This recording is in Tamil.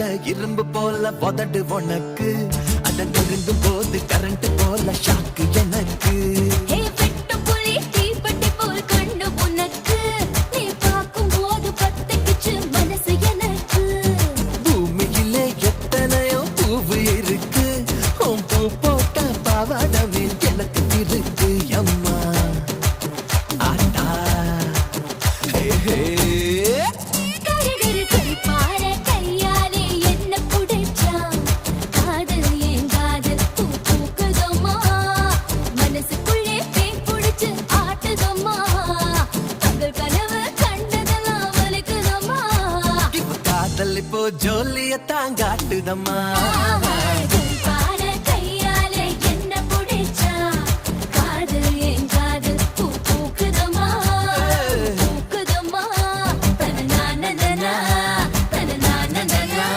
வச்ச இரும்பு போல உதடு உனக்கு அத நெருங்கும் போது கரண்ட் போல ஷாக்கு எனக்கு பூமியிலே எத்தனையோ பூவு இருக்கு உன் பூ போட்ட பாவாடமே எனக்கு இருக்கு அம்மா ஆட்டா ஹே ஹே இப்போ ஜோலிய தாங்காட்டுதம்மா